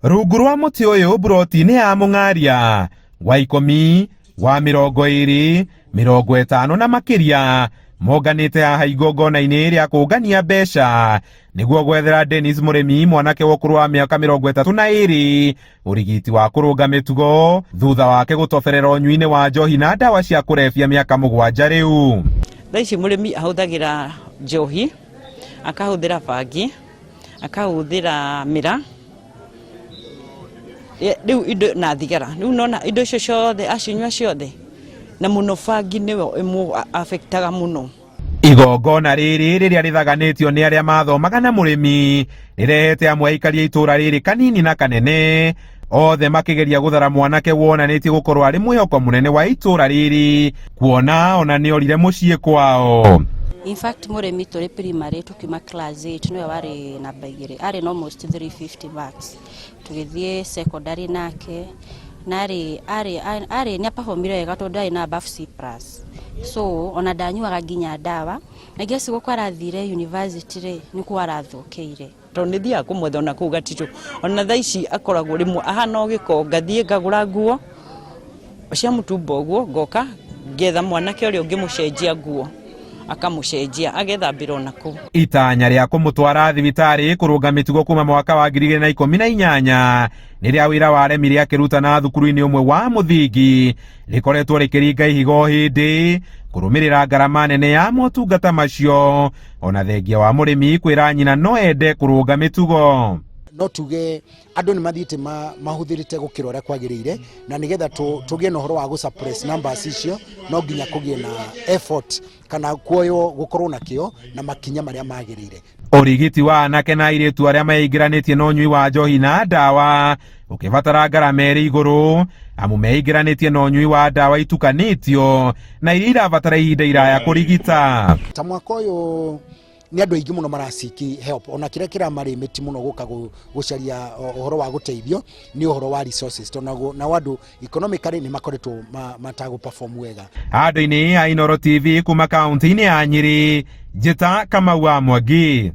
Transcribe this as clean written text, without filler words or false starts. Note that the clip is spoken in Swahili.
rungu rwa muti uyu buroti-ini ya Mung'aria wa 10 wa 20 50 na makiria monganite haha igongona-ini ria kungania mbeca niguo gwethera Dennis Murimi mwanake wa ukuru wa miaka 32 urigiti wa kurunga mitugo thutha wake gutoberera unyui-ini wa njohi na ndawa cia kurebia miaka 7 riu. Thaici Murimi ahuthagira njohi, akahuthira bangi, akahuthira mira, riu indo na thigara. Riu nona indo icio ciothe acinyua ciothe na muno bangi niwe imwe affectaga muno. Igongona riri riria rithaganitio ni aria mathomaga na Murimi rirehete amwe aikari itura riri kanini na kanene othe makigeria guthara mwanake wonanitie gukorwo ari mwihoko munene wa itura riri kuona ona ni orire mucii kwao. In fact Murimi turi primary tukima class 8 niwe wari namba 2 ari almost 350 marks tugithie secondary nake nari ari ni performire wega tondu ari na above C+. So ona ndanyuaga nginya ndawa na gesi gukwa arathire university ri ni ku arathukeire tondu thia kumwetha ona kuu Gatitu ona thaici akoragwo rimwe ahana giko ngathie ngagura nguo cia mutumba guo ngoka ngetha mwanake uria ungimucenjia nguo akamucenjia agethambira naku. Itanya ria kumutwara thibitari kurunga mitugo kuma mwaka wa 2018 niria wira waremire akirutana thukuru-ini umwe wa muthingi rikoretwo rikiringa ihigo hindi kurumirira ngarama nene ya motungata macio ona thengia wa Murimi kwira nyina no ende kurunga mitugo. No tuge andu ni mathiite mahuthirite gukira uria kwagirire na nigetha tugie na horo wa suppress numbers icio no nginya kugie na effort kana kuoyo gukorwo na kio na makinya maria magirire. Urigiti wa anake na airitu aria meingiranitie na unyui wa njohi na ndawa ukibatara ngarama iri iguru amu meingiranitie na unyui wa ndawa itukanitio na iria irabatara ihinda iraya kurigita. Ta mwaka uyu ni andu aingi muno maraciki help ona kire kira mari miti muno guka gucaria uhoro wa guteithio ni uhoro wa resources tonago na wandu economically ni makoretwo matago perform wega. Andu-ini ya Inooro TV kuma kaunti-ini ya Nyeri, Njita Kamau wa Mwangi.